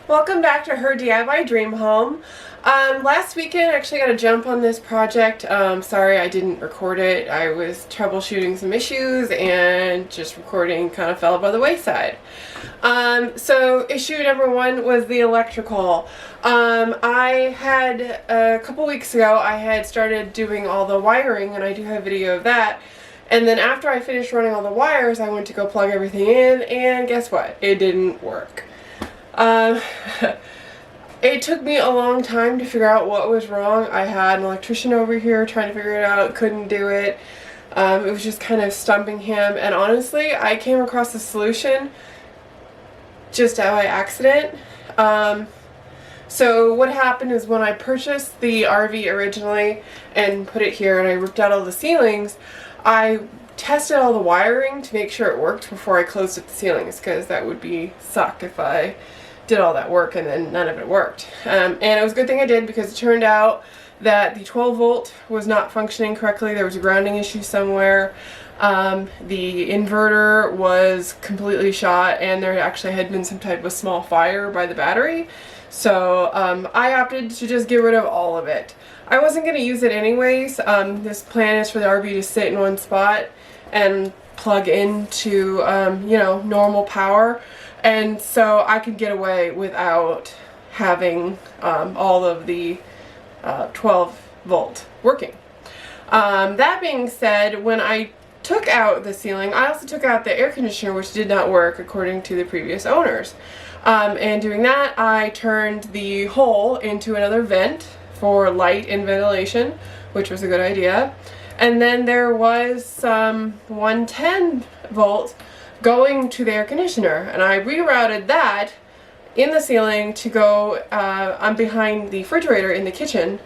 Welcome back to Her DIY Dream Home. Last weekend I actually got a jump on this project. Sorry I didn't record it. I was troubleshooting some issues and just recording kind of fell by the wayside. So issue number one was the electrical. I had, a couple weeks ago, I had started doing all the wiring, and I do have a video of that. And then after I finished running all the wires, I went to go plug everything in, and guess what? It didn't work. It took me a long time to figure out what was wrong. I had an electrician over here trying to figure it out, couldn't do it. It was just kind of stumping him, and honestly, I came across the solution just out by accident. So what happened is when I purchased the RV originally and put it here and I ripped out all the ceilings, I tested all the wiring to make sure it worked before I closed up the ceilings, because that would suck if I did all that work and then none of it worked. And it was a good thing I did, because it turned out that the 12 volt was not functioning correctly. There was a grounding issue somewhere. The inverter was completely shot, and there actually had been some type of small fire by the battery. So I opted to just get rid of all of it. I wasn't going to use it anyways. This plan is for the RV to sit in one spot and plug into normal power, and so I could get away without having all of the 12 volt working. That being said, when I took out the ceiling, I also took out the air conditioner, which did not work according to the previous owners. And doing that, I turned the hole into another vent for light and ventilation, which was a good idea. And then there was some 110 volt going to the air conditioner, and I rerouted that in the ceiling to go on behind the refrigerator in the kitchen.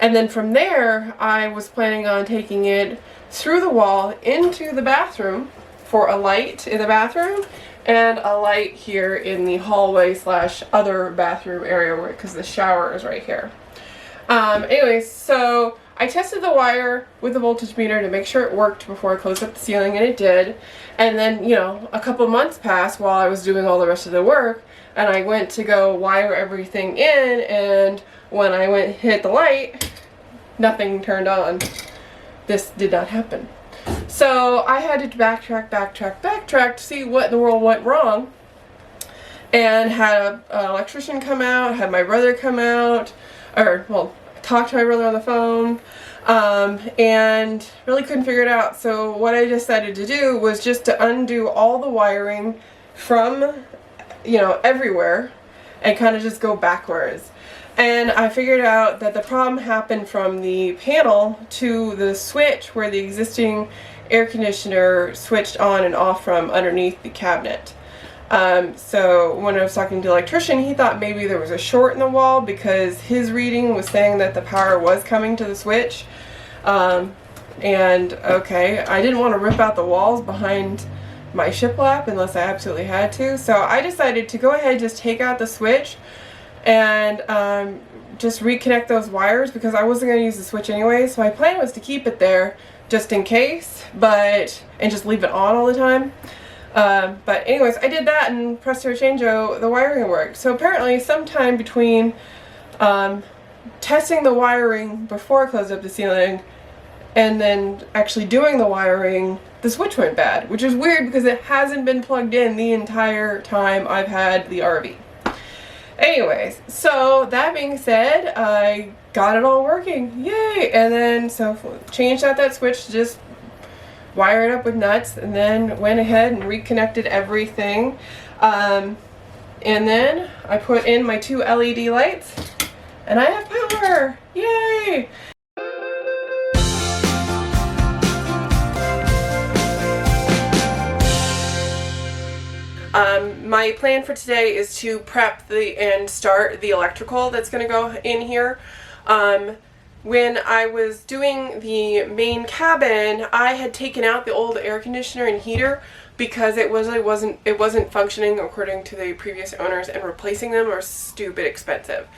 And then from there, I was planning on taking it through the wall into the bathroom for a light in the bathroom and a light here in the hallway / other bathroom area, because the shower is right here. Anyways, so I tested the wire with the voltage meter to make sure it worked before I closed up the ceiling, and it did. And then, a couple months passed while I was doing all the rest of the work, and I went to go wire everything in, and when I went to hit the light, nothing turned on. This did not happen. So I had to backtrack to see what in the world went wrong, and had an electrician come out, had my brother come out, talk to my brother on the phone, and really couldn't figure it out. So what I decided to do was just to undo all the wiring from, everywhere, and kind of just go backwards. And I figured out that the problem happened from the panel to the switch where the existing air conditioner switched on and off from underneath the cabinet. So when I was talking to the electrician, he thought maybe there was a short in the wall, because his reading was saying that the power was coming to the switch. And okay, I didn't want to rip out the walls behind my shiplap unless I absolutely had to. So I decided to go ahead and just take out the switch and just reconnect those wires, because I wasn't going to use the switch anyway. So my plan was to keep it there just in case, and just leave it on all the time. But anyways, I did that, and presto changeo, the wiring worked. So apparently sometime between testing the wiring before I closed up the ceiling and then actually doing the wiring, the switch went bad, which is weird because it hasn't been plugged in the entire time I've had the RV. Anyways, so that being said, I got it all working. Yay! And then, so changed out that switch to just wire it up with nuts, and then went ahead and reconnected everything. And then I put in my 2 LED lights, and I have power! Yay! My plan for today is to prep and start the electrical that's going to go in here. When I was doing the main cabin, I had taken out the old air conditioner and heater because it wasn't functioning according to the previous owners, and replacing them are stupid expensive.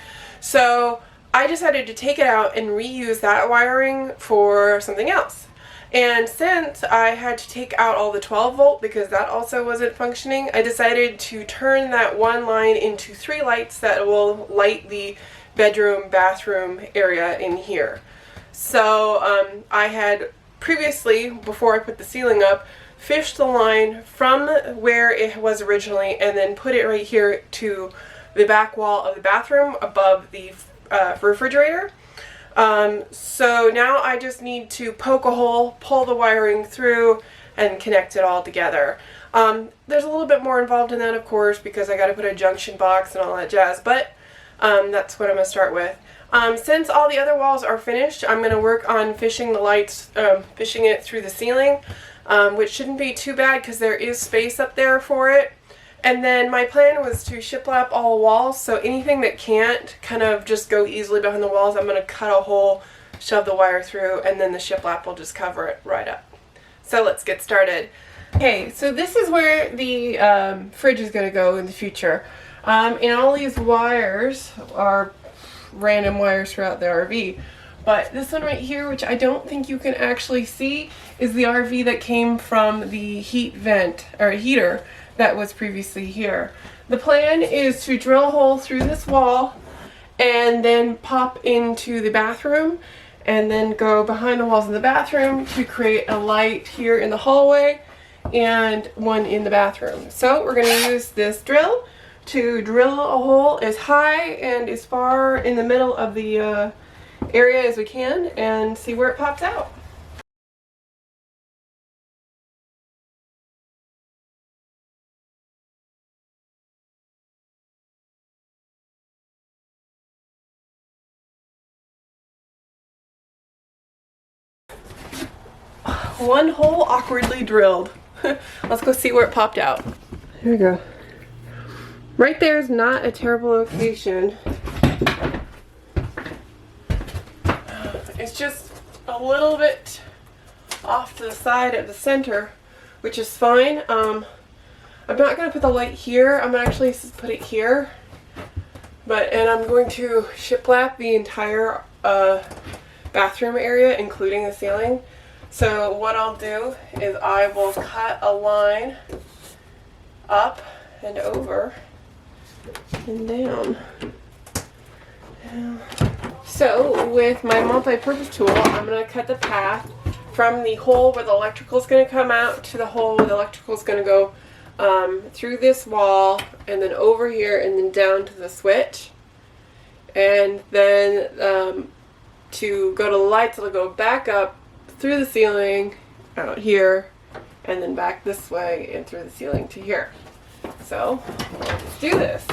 So I decided to take it out and reuse that wiring for something else. And since I had to take out all the 12 volt because that also wasn't functioning, I decided to turn that one line into 3 lights that will light the bedroom, bathroom area in here. So I had previously, before I put the ceiling up, fished the line from where it was originally and then put it right here to the back wall of the bathroom above the refrigerator. So now I just need to poke a hole, pull the wiring through, and connect it all together. There's a little bit more involved in that, of course, because I got to put a junction box and all that jazz, but that's what I'm going to start with. Since all the other walls are finished, I'm going to work on fishing the lights, fishing it through the ceiling, which shouldn't be too bad because there is space up there for it. And then my plan was to shiplap all the walls, so anything that can't kind of just go easily behind the walls, I'm going to cut a hole, shove the wire through, and then the shiplap will just cover it right up. So let's get started. Okay, so this is where the fridge is going to go in the future. And all these wires are random wires throughout the RV. But this one right here, which I don't think you can actually see, is the RV that came from the heat vent, or heater, that was previously here. The plan is to drill a hole through this wall and then pop into the bathroom and then go behind the walls of the bathroom to create a light here in the hallway and one in the bathroom. So we're going to use this drill to drill a hole as high and as far in the middle of the area as we can and see where it pops out. One hole awkwardly drilled. Let's go see where it popped out. Here we go. Right there is not a terrible location. It's just a little bit off to the side of the center, which is fine. I'm not going to put the light here. I'm actually put it here. And I'm going to shiplap the entire bathroom area, including the ceiling. So what I'll do is I will cut a line up and over and down. So with my multi-purpose tool, I'm going to cut the path from the hole where the electrical is going to come out to the hole where the electrical is going to go through this wall and then over here and then down to the switch. And then to go to the lights, it'll go back up through the ceiling, out here, and then back this way and through the ceiling to here. So, let's do this.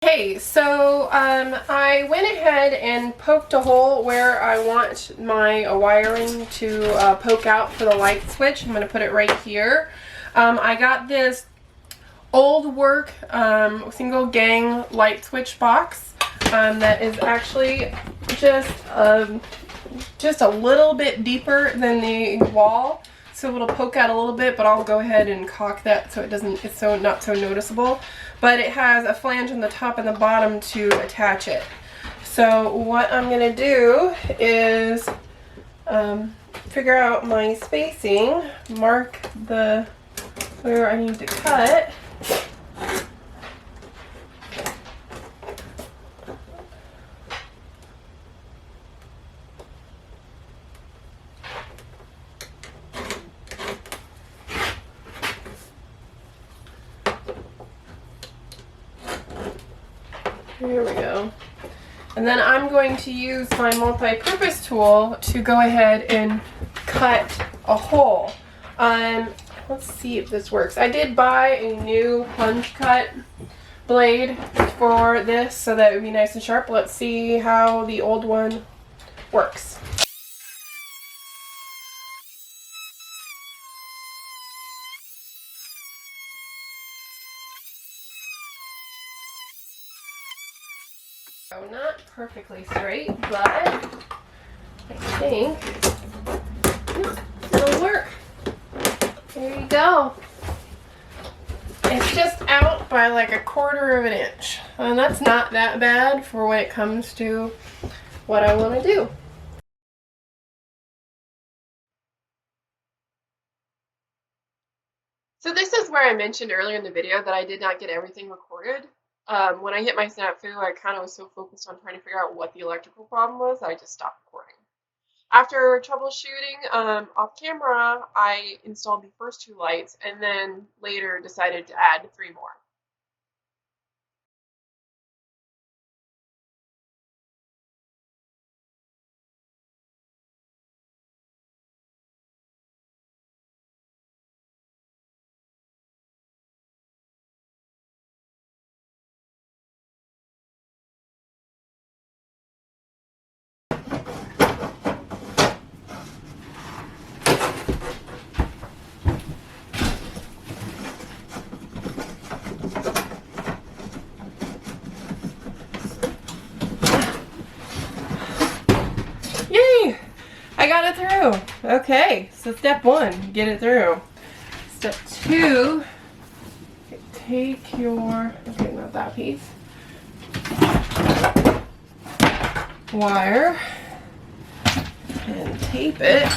Hey, so I went ahead and poked a hole where I want my wiring to poke out for the light switch. I'm going to put it right here. I got this old work single gang light switch box that is actually just a little bit deeper than the wall, so it'll poke out a little bit, but I'll go ahead and caulk that so it's not so noticeable. But it has a flange on the top and the bottom to attach it. So what I'm gonna do is figure out my spacing, mark where I need to cut. Here we go. And then I'm going to use my multi-purpose tool to go ahead and cut a hole. Let's see if this works. I did buy a new plunge cut blade for this so that it would be nice and sharp. Let's see how the old one works. So not perfectly straight, but I think it'll work. There you go. It's just out by like 1/4 of an inch. And that's not that bad for when it comes to what I want to do. So this is where I mentioned earlier in the video that I did not get everything recorded. When I hit my snafu, I kind of was so focused on trying to figure out what the electrical problem was that I just stopped recording. After troubleshooting off camera, I installed the first 2 lights and then later decided to add 3 more. Yay! I got it through. Okay, so step 1, get it through. Step 2, take your, okay, not that piece, wire, and tape it.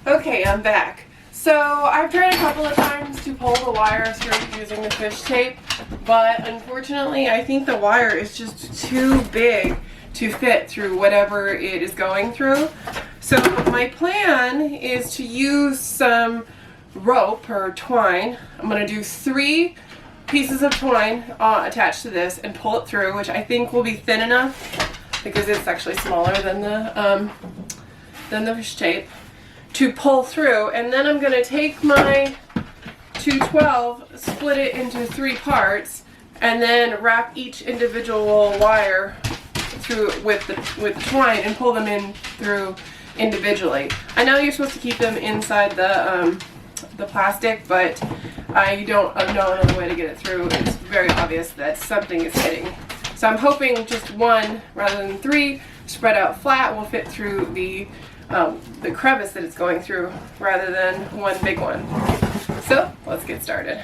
Okay, I'm back. So I've tried a couple of times to pull the wire through using the fish tape, but unfortunately I think the wire is just too big to fit through whatever it is going through. So my plan is to use some rope or twine. I'm going to do 3 pieces of twine attached to this and pull it through, which I think will be thin enough because it's actually smaller than the fish tape to pull through. And then I'm going to take my 212, split it into 3 parts, and then wrap each individual wire through with the twine and pull them in through individually. I know you're supposed to keep them inside the plastic, but I don't know another way to get it through. It's very obvious that something is hitting. So I'm hoping just 1 rather than 3 spread out flat will fit through the crevice that it's going through rather than 1 big one. So let's get started.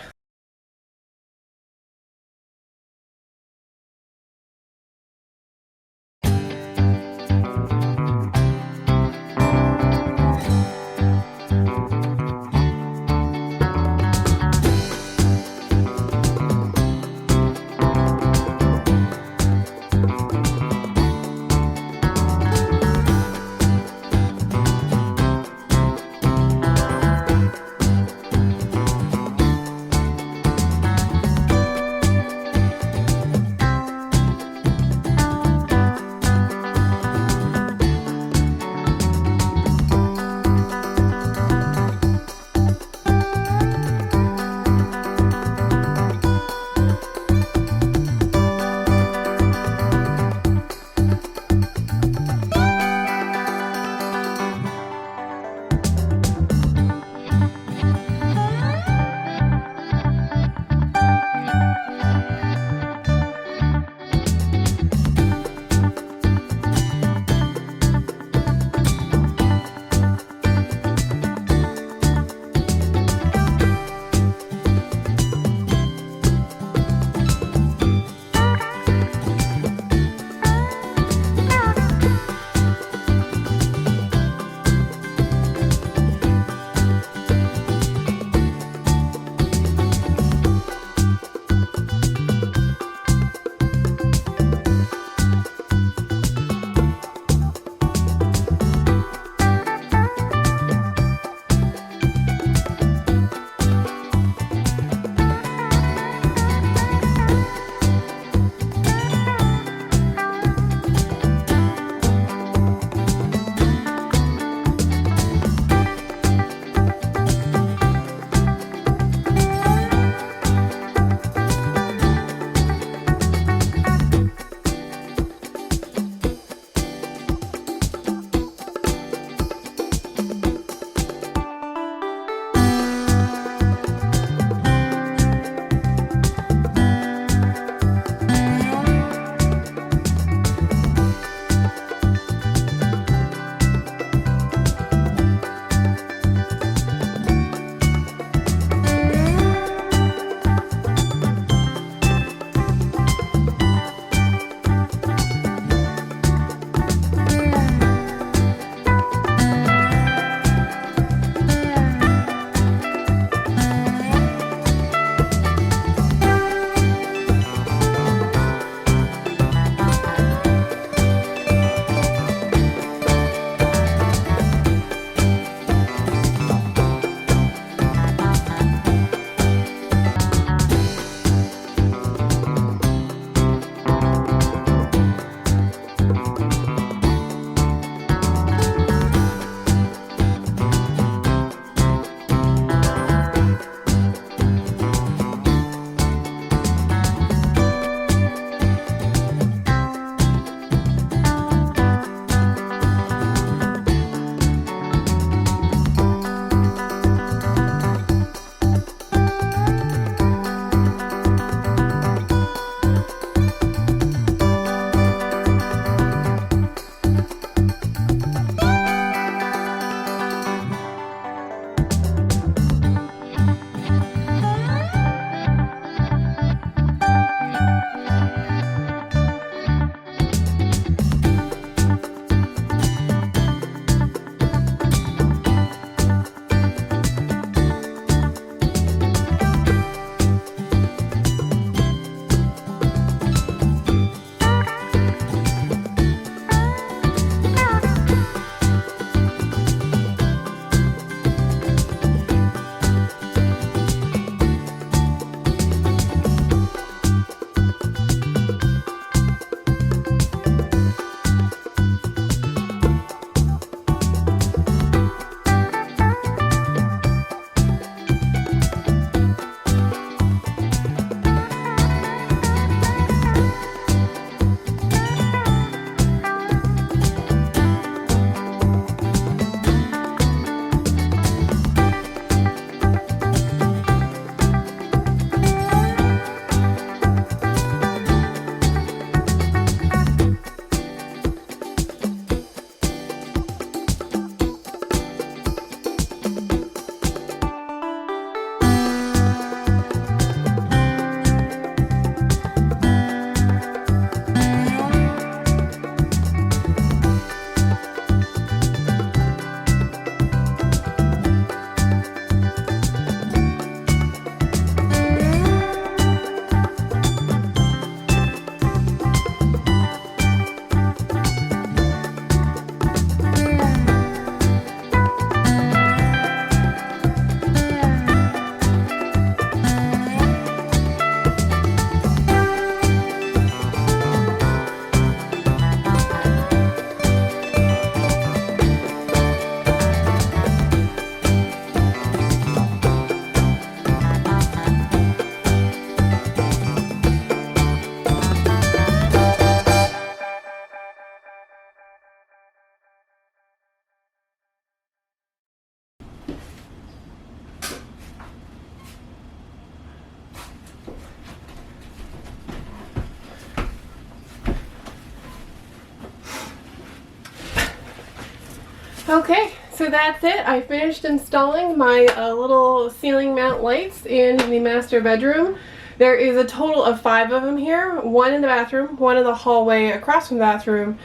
Okay, so that's it. I finished installing my little ceiling mount lights in the master bedroom. There is a total of 5 of them here. 1 in the bathroom, 1 in the hallway across from the bathroom,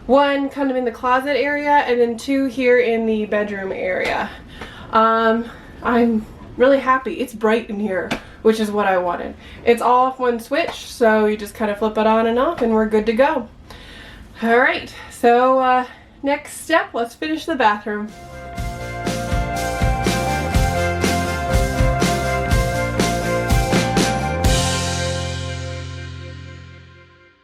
1 kind of in the closet area, and then 2 here in the bedroom area. I'm really happy. It's bright in here, which is what I wanted. It's all off one switch, so you just kind of flip it on and off and we're good to go. Alright, so next step, let's finish the bathroom.